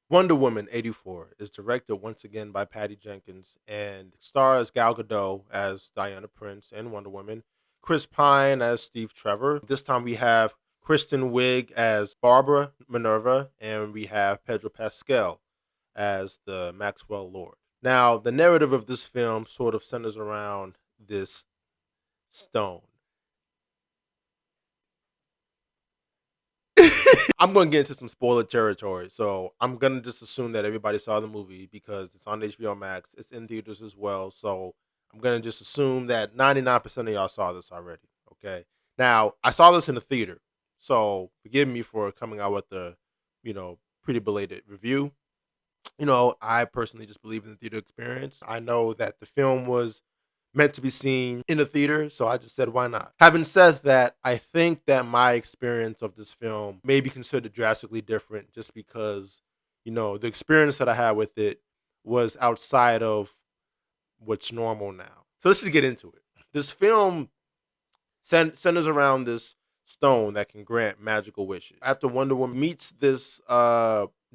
Wonder Woman 84 is directed once again by Patty Jenkins and stars Gal Gadot as Diana Prince and Wonder Woman, Chris Pine as Steve Trevor. This time we have Kristen Wiig as Barbara Minerva, and we have Pedro Pascal as the Maxwell Lord. Now, the narrative of this film sort of centers around this stone. I'm going to get into some spoiler territory, so I'm going to just assume that everybody saw the movie because it's on HBO Max. It's in theaters as well, so I'm going to just assume that 99% of y'all saw this already. Okay. Now, I saw this in the theater, so forgive me for coming out with the, pretty belated review. I personally just believe in the theater experience. I know that the film was meant to be seen in the theater, so I just said, why not? Having said that, I think that my experience of this film may be considered drastically different just because, the experience that I had with it was outside of what's normal now. So let's just get into it. This film centers around this stone that can grant magical wishes. After Wonder Woman meets this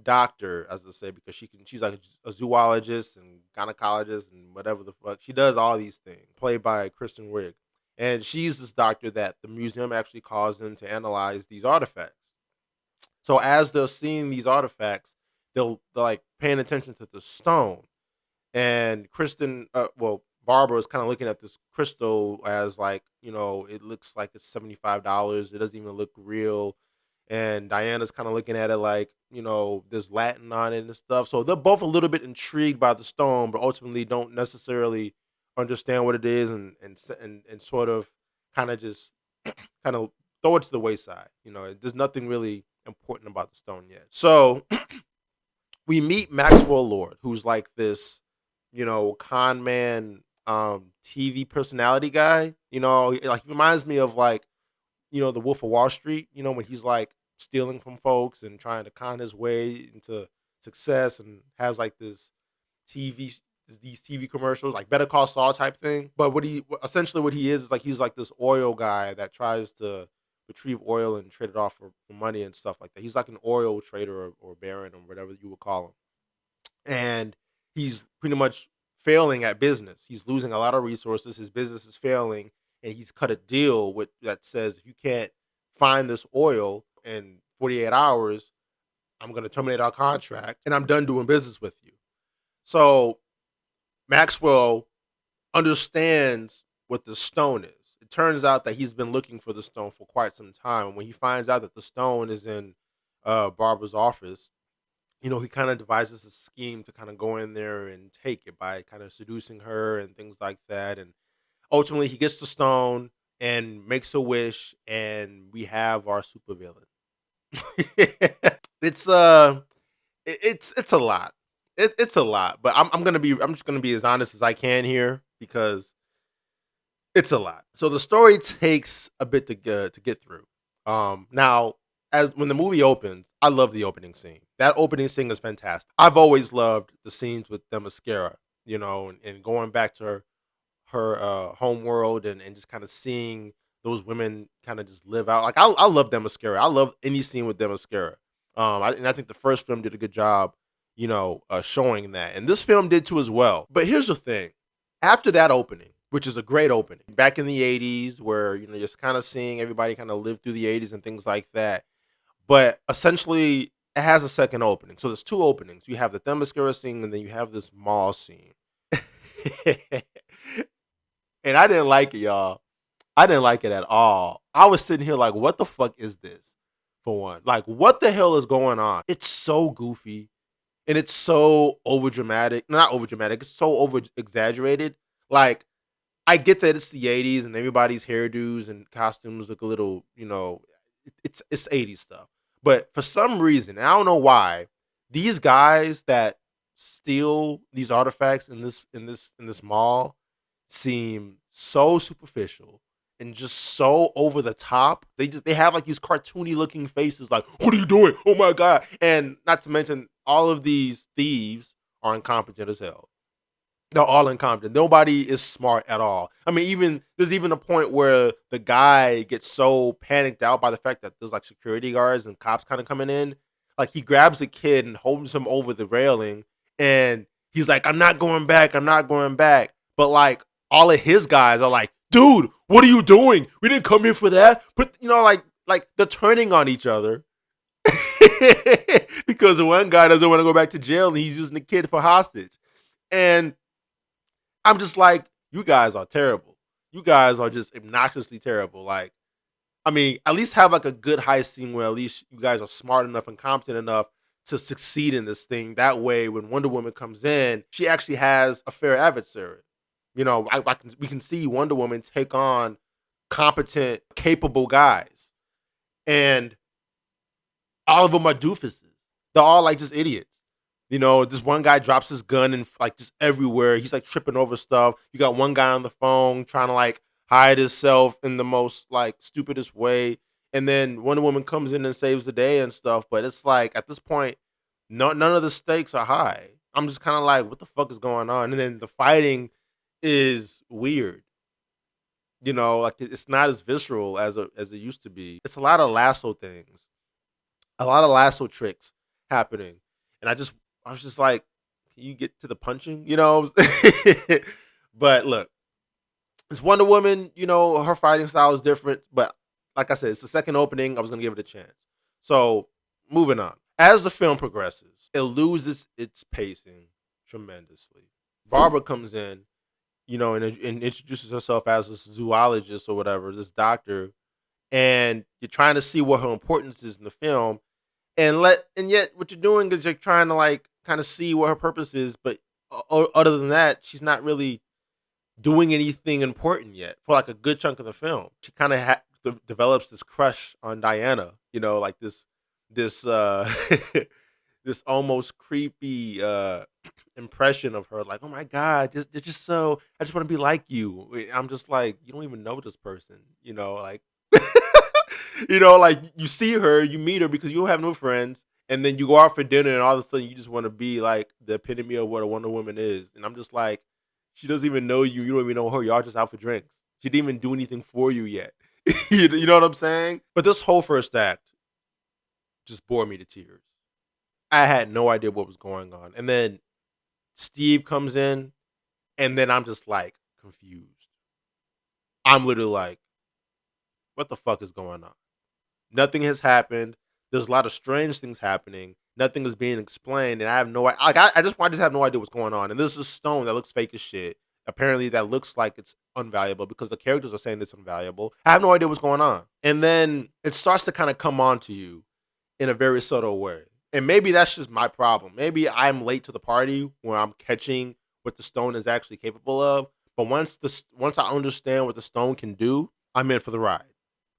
doctor, as I say, because she's like a zoologist and gynecologist and whatever the fuck. She does all these things, played by Kristen Wiig. And she's this doctor that the museum actually calls in to analyze these artifacts. So as they're seeing these artifacts, they're like paying attention to the stone. And Barbara is kind of looking at this crystal as like, it looks like it's $75. It doesn't even look real. And Diana's kind of looking at it like, there's Latin on it and stuff. So they're both a little bit intrigued by the stone, but ultimately don't necessarily understand what it is and sort of kind of just kind of throw it to the wayside. There's nothing really important about the stone yet. So we meet Maxwell Lord, who's like this, con man TV personality guy. Like he reminds me of like, the Wolf of Wall Street, when he's like stealing from folks and trying to con his way into success and has like TV these TV commercials like Better Call Saul type thing. But what he is like he's like this oil guy that tries to retrieve oil and trade it off for money and stuff like that. He's like an oil trader or baron or whatever you would call him. And he's pretty much failing at business. He's losing a lot of resources. His business is failing, and he's cut a deal with that says if you can't find this oil in 48 hours, I'm going to terminate our contract and I'm done doing business with you. So Maxwell understands what the stone is. It turns out that he's been looking for the stone for quite some time. And when he finds out that the stone is in Barbara's office, he kind of devises a scheme to kind of go in there and take it by kind of seducing her and things like that. And ultimately, he gets the stone and makes a wish, and we have our supervillain. it's it's a lot. It's a lot, but I'm just gonna be as honest as I can here because it's a lot. So the story takes a bit to get through. Now as when the movie opens, I love the opening scene. That opening scene is fantastic. I've always loved the scenes with Themyscira, and going back to her home world and just kind of seeing those women kind of just live out. Like I love Themyscira. I love any scene with Themyscira. And I think the first film did a good job, showing that, and this film did too as well. But here's the thing: after that opening, which is a great opening, back in the '80s, where you're just kind of seeing everybody kind of live through the '80s and things like that. But essentially, it has a second opening. So there's two openings. You have the Themyscira scene, and then you have this mall scene. And I didn't like it, y'all. I didn't like it at all. I was sitting here like, what the fuck is this? For one, like, what the hell is going on? It's so goofy, and it's so over dramatic. Not over dramatic. It's so over exaggerated. Like, I get that it's the '80s and everybody's hairdos and costumes look a little, it's '80s stuff. But for some reason, and I don't know why, these guys that steal these artifacts in this mall seem so superficial and just so over the top. They have like these cartoony looking faces, like, "What are you doing? Oh my god!" And not to mention, all of these thieves are incompetent as hell. They're all incompetent. Nobody is smart at all. I mean, even there's even a point where the guy gets so panicked out by the fact that there's like security guards and cops kind of coming in. like he grabs a kid and holds him over the railing, and he's like, "I'm not going back. I'm not going back." But like all of his guys are like, "Dude, what are you doing? We didn't come here for that." But like they're turning on each other because the one guy doesn't want to go back to jail and he's using the kid for hostage. And I'm just like, you guys are terrible. You guys are just obnoxiously terrible. Like, I mean, at least have like a good heist scene where at least you guys are smart enough and competent enough to succeed in this thing. That way, when Wonder Woman comes in, she actually has a fair adversary. We can see Wonder Woman take on competent, capable guys, and all of them are doofuses. They're all like just idiots. This one guy drops his gun and like just everywhere. He's like tripping over stuff. You got one guy on the phone trying to like hide himself in the most like stupidest way. And then Wonder Woman comes in and saves the day and stuff. But it's like at this point, none of the stakes are high. I'm just kind of like, what the fuck is going on? And then the fighting is weird. Like it's not as visceral as it used to be. It's a lot of lasso things, a lot of lasso tricks happening. And I was just like, can you get to the punching? But look, it's Wonder Woman, her fighting style is different. But like I said, it's the second opening. I was going to give it a chance. So moving on. As the film progresses, it loses its pacing tremendously. Barbara comes in, and introduces herself as a zoologist or whatever, this doctor. And you're trying to see what her importance is in the film. And yet what you're doing is you're trying to like kind of see what her purpose is, but other than that, she's not really doing anything important yet for like a good chunk of the film. She kind of develops this crush on Diana, like this this almost creepy impression of her, like, oh my god, they're just so, I just want to be like you. I'm just like, you don't even know this person, like like you see her, you meet her because you don't have no friends, and then you go out for dinner, and all of a sudden you just want to be like the epitome of what a Wonder Woman is. And I'm just like, she doesn't even know you. You don't even know her. Y'all just out for drinks. She didn't even do anything for you yet. You know what I'm saying? But this whole first act just bore me to tears. I had no idea what was going on. And then Steve comes in, and then I'm just like confused. I'm literally like, what the fuck is going on? Nothing has happened. There's a lot of strange things happening. Nothing is being explained, and I have no idea. Like, I just have no idea what's going on. And there's this stone that looks fake as shit. Apparently, that looks like it's unvaluable because the characters are saying it's unvaluable. I have no idea what's going on. And then it starts to kind of come on to you in a very subtle way. And maybe that's just my problem. Maybe I'm late to the party where I'm catching what the stone is actually capable of. But once I understand what the stone can do, I'm in for the ride.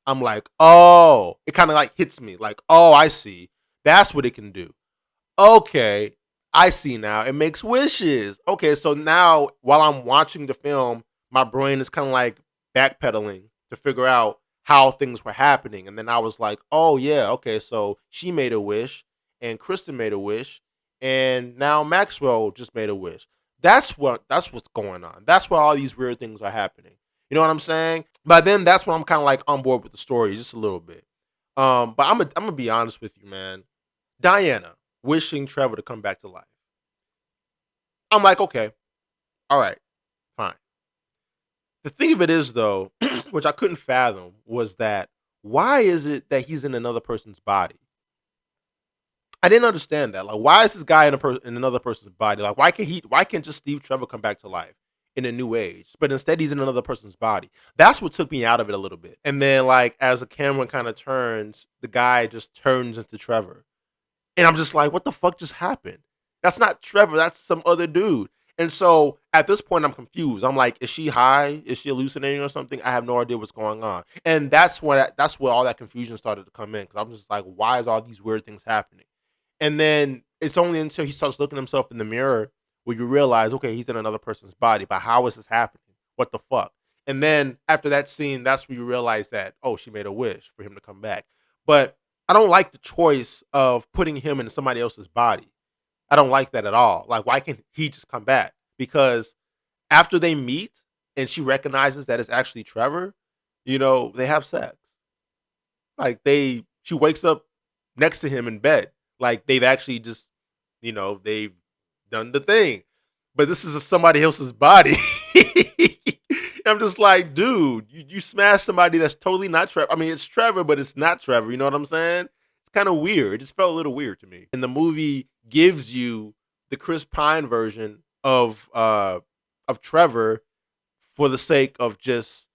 I'm like, oh, it kind of like hits me like, oh, I see. That's what it can do. Okay, I see now. It makes wishes. Okay, so now while I'm watching the film, my brain is kind of like backpedaling to figure out how things were happening. And then I was like, oh, yeah, okay, so she made a wish, and Kristen made a wish, and now Maxwell just made a wish. That's what's going on. That's why all these weird things are happening. You know what I'm saying? But then that's when I'm kind of like on board with the story just a little bit. But I'm gonna be honest with you, man. Diana wishing Trevor to come back to life. I'm like, okay, all right, fine. The thing of it is, though, which I couldn't fathom, was that why is it that he's in another person's body? I didn't understand that. Like, why is this guy in another person's body? Like, why can't just Steve Trevor come back to life in a new age? But instead, he's in another person's body. That's what took me out of it a little bit. And then, like, as the camera kind of turns, the guy just turns into Trevor, and I'm just like, what the fuck just happened? That's not Trevor. That's some other dude. And so at this point, I'm confused. I'm like, is she high? Is she hallucinating or something? I have no idea what's going on. And that's where all that confusion started to come in, because I'm just like, why is all these weird things happening? And then it's only until he starts looking at himself in the mirror where you realize, okay, he's in another person's body. But how is this happening? What the fuck? And then after that scene, that's where you realize that, oh, she made a wish for him to come back. But I don't like the choice of putting him in somebody else's body. I don't like that at all. Like, why can't he just come back? Because after they meet and she recognizes that it's actually Trevor, they have sex. Like, she wakes up next to him in bed. Like they've actually just, they've done the thing. But this is somebody else's body. I'm just like, dude, you smashed somebody that's totally not Trevor. I mean, it's Trevor, but it's not Trevor. You know what I'm saying? It's kind of weird. It just felt a little weird to me. And the movie gives you the Chris Pine version of Trevor for the sake of just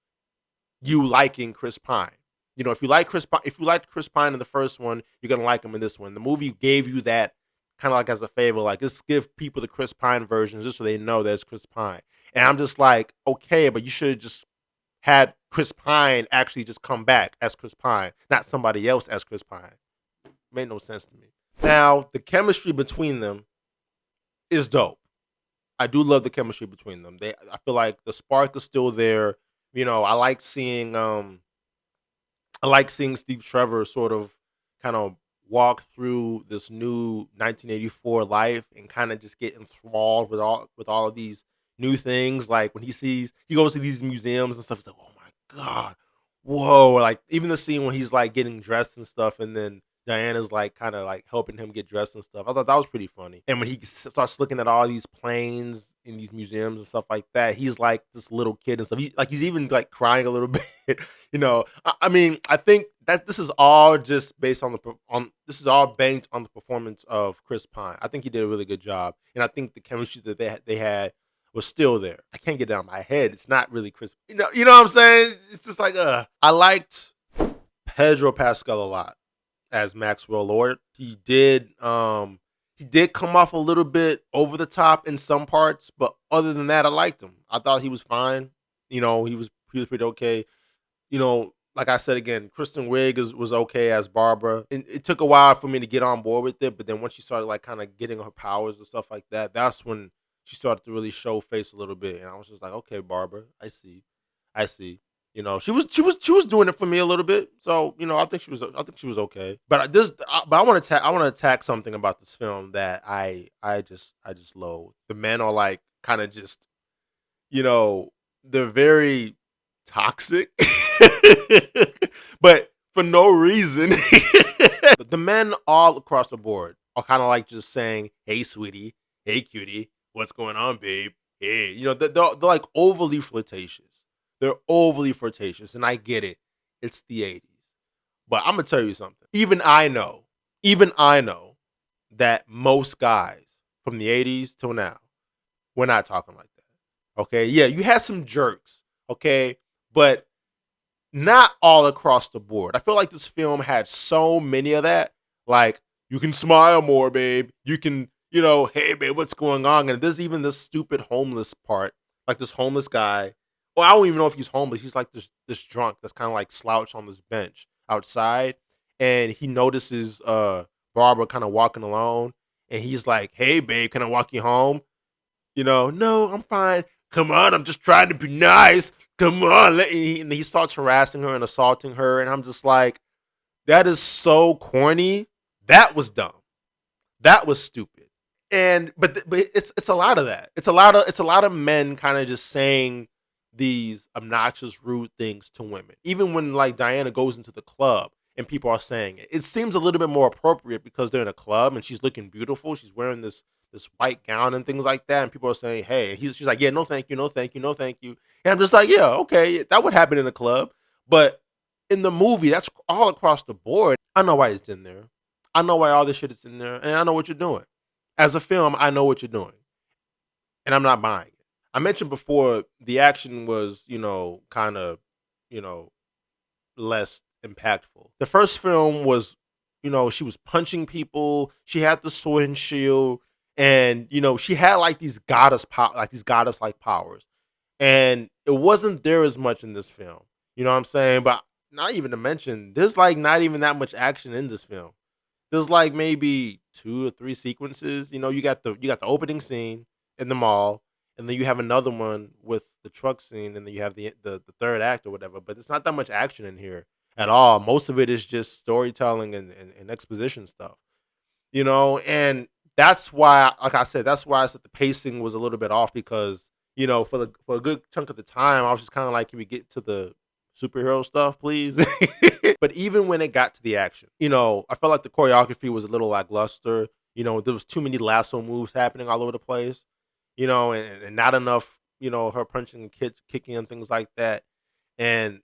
you liking Chris Pine. If you like if you liked Chris Pine in the first one, you're gonna like him in this one. The movie gave you that kind of like as a favor, like let's give people the Chris Pine version just so they know that it's Chris Pine. And I'm just like, okay, but you should have just had Chris Pine actually just come back as Chris Pine, not somebody else as Chris Pine. Made no sense to me. Now, the chemistry between them is dope. I do love the chemistry between them. I feel like the spark is still there. I like seeing Steve Trevor sort of kind of walk through this new 1984 life and kind of just get enthralled with all of these new things. Like when he goes to these museums and stuff. He's like, oh my god, whoa! Like even the scene when he's like getting dressed and stuff, and then Diana's like kind of like helping him get dressed and stuff. I thought that was pretty funny. And when he starts looking at all these planes in these museums and stuff like that, he's like this little kid and stuff. He's even like crying a little bit. I mean, I think that this is all just based on this is all banked on the performance of Chris Pine. I think he did a really good job, and I think the chemistry that they had was still there. I can't get it out of my head. It's not really Chris. You know what I'm saying? It's just like I liked Pedro Pascal a lot as Maxwell Lord. He did come off a little bit over the top in some parts, but other than that, I liked him. I thought he was fine. He was pretty okay. Like I said again, Kristen Wiig was okay as Barbara. And it took a while for me to get on board with it, but then once she started like kind of getting her powers and stuff like that, that's when she started to really show face a little bit. And I was just like, okay, Barbara, I see. She was doing it for me a little bit. So, I think she was okay. But I want to attack something about this film that I just loathe. The men are like kind of just, they're very toxic. But for no reason. The men all across the board are kind of like just saying, "Hey, sweetie. Hey, cutie. What's going on, babe? Hey." They're like overly flirtatious. They're overly flirtatious, and I get it. It's the 80s. But I'm going to tell you something. Even I know that most guys from the 80s till now, we're not talking like that. Okay? Yeah, you had some jerks, okay? But not all across the board. I feel like this film had so many of that. Like, you can smile more, babe. You can, hey, babe, what's going on? And there's even this stupid homeless part. Like this homeless guy. Well, I don't even know if he's homeless. He's like this drunk that's kind of like slouched on this bench outside. And he notices Barbara kind of walking alone. And he's like, hey, babe, can I walk you home? No, I'm fine. Come on, I'm just trying to be nice. Come on. And he starts harassing her and assaulting her. And I'm just like, that is so corny. That was dumb. That was stupid. But it's a lot of that. It's a lot of men kind of just saying these obnoxious, rude things to women. Even when like Diana goes into the club and people are saying it, it seems a little bit more appropriate because they're in a club and she's looking beautiful. She's wearing this white gown and things like that, and people are saying, "Hey," she's like, "Yeah, no, thank you, no, thank you, no, thank you." And I'm just like, "Yeah, okay, that would happen in a club," but in the movie, that's all across the board. I know why it's in there. I know why all this shit is in there, and I know what you're doing. As a film, I know what you're doing, and I'm not buying it. I mentioned before the action was, kind of, less impactful. The first film was, she was punching people. She had the sword and shield, and she had like these goddess like powers, and it wasn't there as much in this film. You know what I'm saying? But not even to mention, there's like not even that much action in this film. There's like maybe 2 or 3 sequences. You got the opening scene in the mall. And then you have another one with the truck scene, and then you have the third act or whatever. But it's not that much action in here at all. Most of it is just storytelling and exposition stuff, And that's why, like I said, I said the pacing was a little bit off because for a good chunk of the time, I was just kind of like, can we get to the superhero stuff, please. But even when it got to the action, I felt like the choreography was a little lackluster. There was too many lasso moves happening all over the place. And not enough. Her punching and kicking and things like that. And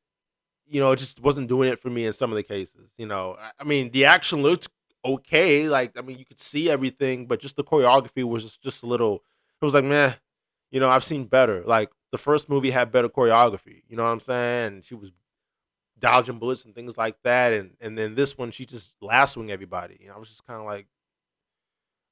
it just wasn't doing it for me in some of the cases. I mean, the action looked okay. Like, I mean, you could see everything, but just the choreography was just a little. It was like, meh. I've seen better. Like the first movie had better choreography. You know what I'm saying? And she was dodging bullets and things like that. And then this one, she just lassoing everybody. I was just kind of like,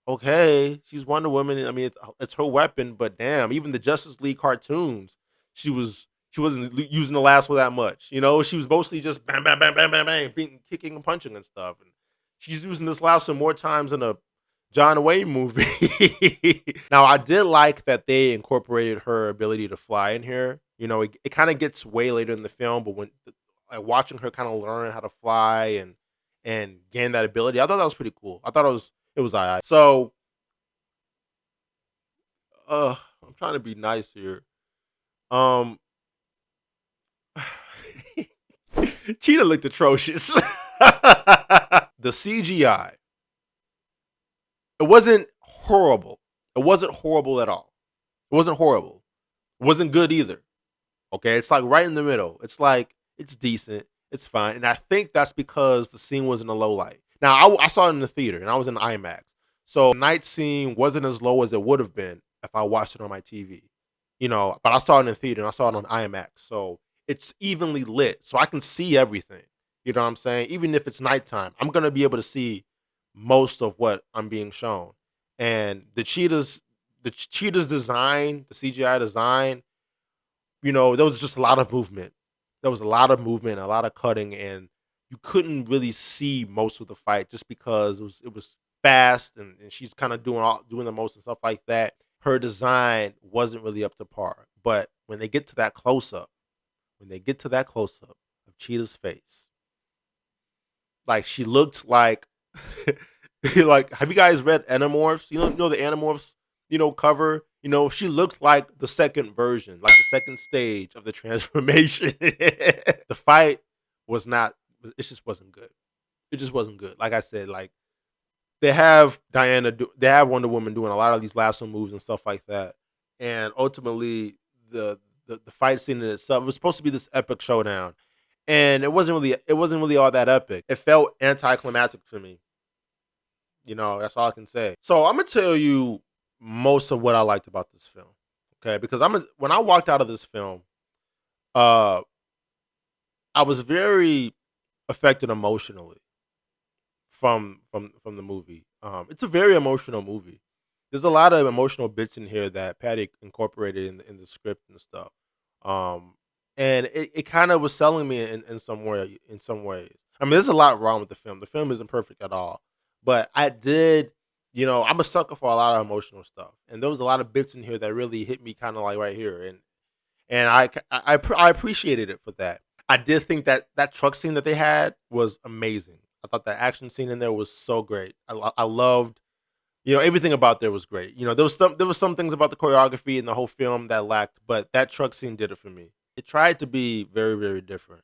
okay, she's Wonder Woman. I mean, it's her weapon, but damn, even the Justice League cartoons, she wasn't using the lasso that much. She was mostly just bam, bam, bam, bam, bam, bam, beating, kicking and punching and stuff. And she's using this lasso more times in a John Wayne movie. Now, I did like that they incorporated her ability to fly in here. It kind of gets way later in the film, but when like watching her kind of learn how to fly and gain that ability, I thought that was pretty cool. I thought it was alright. So, I'm trying to be nice here. Um, Cheetah looked atrocious. The CGI, it wasn't horrible. It wasn't horrible at all. It wasn't horrible. It wasn't good either. Okay, it's like right in the middle. It's like it's decent. It's fine, and I think that's because the scene was in a low light. Now I saw it in the theater, and I was in IMAX, so the night scene wasn't as low as it would have been if I watched it on my TV. But I saw it in the theater, and I saw it on IMAX, so it's evenly lit, so I can see everything. You know what I'm saying? Even if it's nighttime, I'm gonna be able to see most of what I'm being shown. And the cheetah's design, the CGI design, there was just a lot of movement. There was a lot of movement, a lot of cutting, and you couldn't really see most of the fight just because it was fast and she's kind of doing the most and stuff like that. Her design wasn't really up to par. But when they get to that close up of Cheetah's face, like she looked like like have you guys read Animorphs? You know the Animorphs, cover? She looked like the second version, like the second stage of the transformation. The fight was not it just wasn't good. It just wasn't good. Like I said, like they have Wonder Woman doing a lot of these lasso moves and stuff like that. And ultimately the fight scene in itself, it was supposed to be this epic showdown. And it wasn't really all that epic. It felt anticlimactic to me. That's all I can say. So I'm gonna tell you most of what I liked about this film. Okay, because when I walked out of this film, uh, I was very affected emotionally from the movie. It's a very emotional movie. There's a lot of emotional bits in here that Patty incorporated in the script and stuff. Um, and it kind of was selling me in some way in some ways. I mean, there's a lot wrong with the film. The film isn't perfect at all, but I did. I'm a sucker for a lot of emotional stuff, and there was a lot of bits in here that really hit me kind of like right here, and I appreciated it for that. I did think that that truck scene that they had was amazing. I thought the action scene in there was so great. I loved, everything about there was great. There was some things about the choreography and the whole film that lacked, but that truck scene did it for me. It tried to be very very different.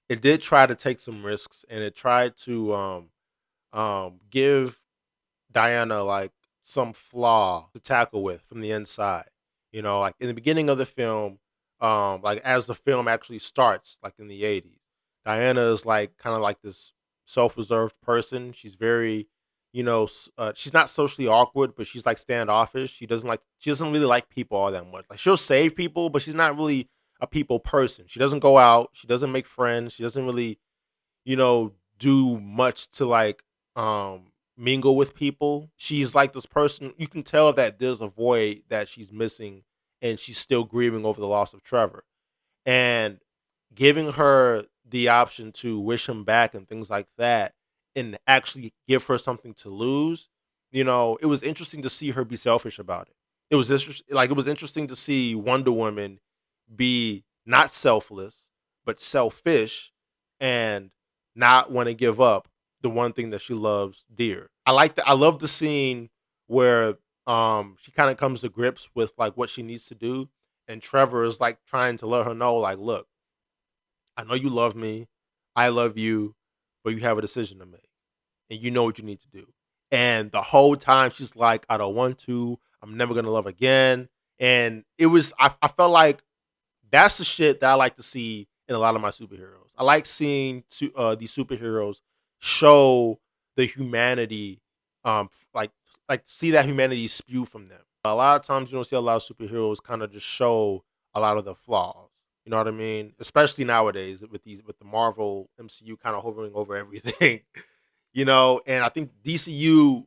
It did try to take some risks, and it tried to give Diana like some flaw to tackle with from the inside. Like in the beginning of the film, like as the film actually starts, like in the '80s, Diana is like kind of like this self-reserved person. She's very, she's not socially awkward, but she's like standoffish. She doesn't really like people all that much. Like she'll save people, but she's not really a people person. She doesn't go out. She doesn't make friends. She doesn't really do much to like mingle with people. She's like this person you can tell that there's a void that she's missing and she's still grieving over the loss of Trevor. And giving her the option to wish him back and things like that and actually give her something to lose, it was interesting to see her be selfish about it. It was interesting to see Wonder Woman be not selfless but selfish and not want to give up the one thing that she loves dear. I love the scene where she kind of comes to grips with like what she needs to do, and Trevor is like trying to let her know like, look, I know you love me. I love you, but you have a decision to make, and you know what you need to do. And the whole time she's like, I don't want to. I'm never gonna love again. And it was I felt like that's the shit that I like to see in a lot of my superheroes. I like seeing these superheroes show the humanity, like see that humanity spew from them. A lot of times you don't see a lot of superheroes kind of just show a lot of the flaws. You know what I mean? Especially nowadays with the Marvel MCU kind of hovering over everything. And I think DCU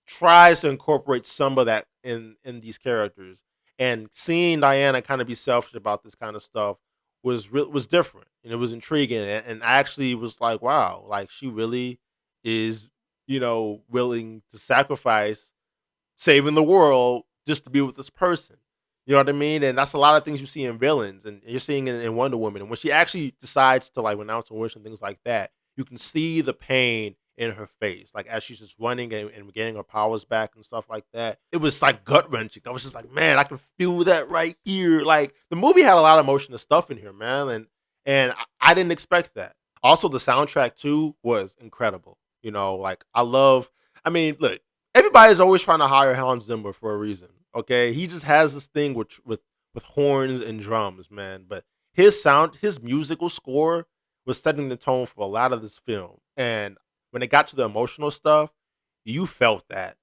tries to incorporate some of that in these characters, and seeing Diana kind of be selfish about this kind of stuff was different, and it was intriguing, and I actually was like, wow, like she really is, willing to sacrifice saving the world just to be with this person. You know what I mean? And that's a lot of things you see in villains, and you're seeing in Wonder Woman. And when she actually decides to like renounce her wish and things like that, you can see the pain in her face, like as she's just running and getting her powers back and stuff like that. It was like gut wrenching. I was just like, man, I can feel that right here. Like the movie had a lot of emotional stuff in here, man, and I didn't expect that. Also, the soundtrack too was incredible. Like I love. I mean, look, everybody's always trying to hire Hans Zimmer for a reason. Okay, he just has this thing with horns and drums, man. But his musical score was setting the tone for a lot of this film. And when it got to the emotional stuff, you felt that.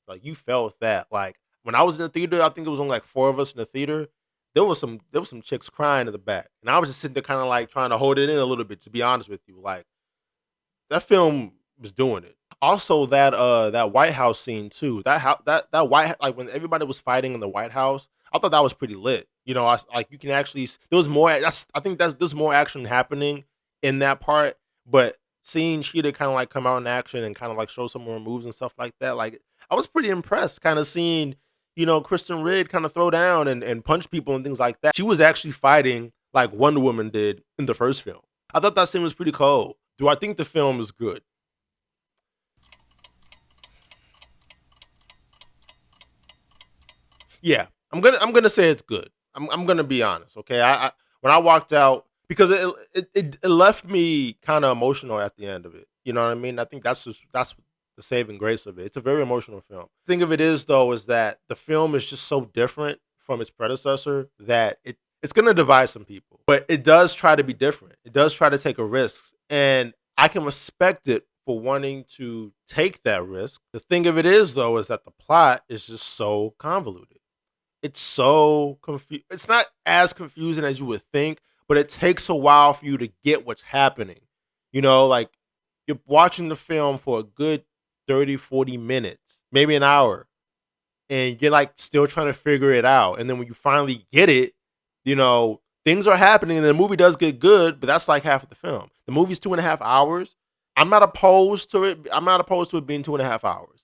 Like you felt that. Like when I was in the theater, I think it was only like four of us in the theater. There was some chicks crying in the back, and I was just sitting there kind of like trying to hold it in a little bit. To be honest with you, like that film was doing it. Also, that White House scene too. That White, like when everybody was fighting in the White House, I thought that was pretty lit. Like you can actually there was more. I think there's more action happening in that part, but seeing Cheetah kind of like come out in action and kind of like show some more moves and stuff like that, like I was pretty impressed. Kind of seeing Kristen Ridd kind of throw down and punch people and things like that. She was actually fighting like Wonder Woman did in the first film. I thought that scene was pretty cool. Do I think the film is good? Yeah, I'm gonna say it's good. I'm gonna be honest. Okay, I when I walked out because it left me kind of emotional at the end of it. You know what I mean? I think that's the saving grace of it. It's a very emotional film. The thing of it is though is that the film is just so different from its predecessor that it's gonna divide some people. But it does try to be different. It does try to take a risk, and I can respect it for wanting to take that risk. The thing of it is though is that the plot is just so convoluted. It's so it's not as confusing as you would think, but it takes a while for you to get what's happening. Like you're watching the film for a good 30, 40 minutes, maybe an hour, and you're like still trying to figure it out. And then when you finally get it, things are happening and the movie does get good, but that's like half of the film. The movie's 2.5 hours. I'm not opposed to it. I'm not opposed to it being 2.5 hours.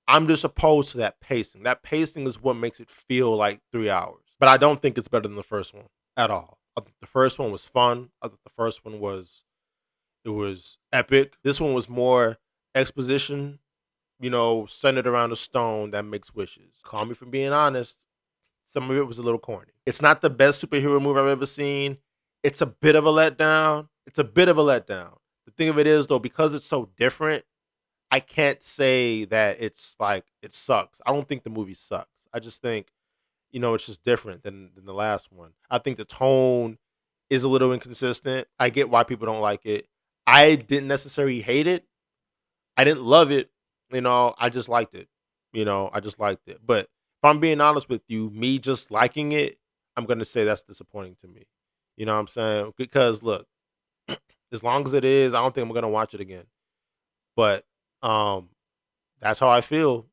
I'm just opposed to that pacing. That pacing is what makes it feel like 3 hours. But I don't think it's better than the first one at all. I think the first one was fun. I think the first one was epic. This one was more exposition, centered around a stone that makes wishes. Call me for being honest. Some of it was a little corny. It's not the best superhero movie I've ever seen. It's a bit of a letdown. It's a bit of a letdown. The thing of it is though, because it's so different, I can't say that it's like it sucks. I don't think the movie sucks. I just think, it's just different than the last one. I think the tone is a little inconsistent. I get why people don't like it. I didn't necessarily hate it. I didn't love it. I just liked it. I just liked it. But if I'm being honest with you, me just liking it, I'm gonna say that's disappointing to me. You know what I'm saying? Because look, as long as it is, I don't think I'm gonna watch it again. But um, that's how I feel.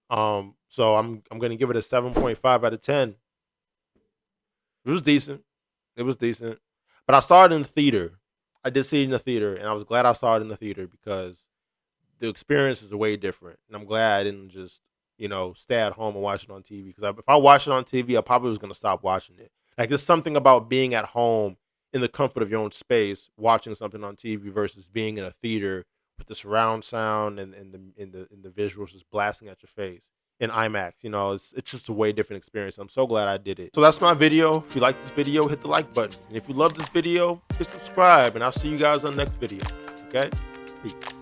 So I'm gonna give it a 7.5 out of 10. It was decent. It was decent. But I saw it in the theater. I did see it in the theater, and I was glad I saw it in the theater because the experience is way different. And I'm glad I didn't just, stay at home and watch it on TV. Because if I watched it on TV, I probably was gonna stop watching it. Like there's something about being at home in the comfort of your own space, watching something on TV versus being in a theater with the surround sound and the visuals just blasting at your face. in IMAX. You know, it's just a way different experience. I'm so glad I did it. So that's my video. If you like this video, hit the like button. And if you love this video, hit subscribe. And I'll see you guys on the next video. Okay? Peace.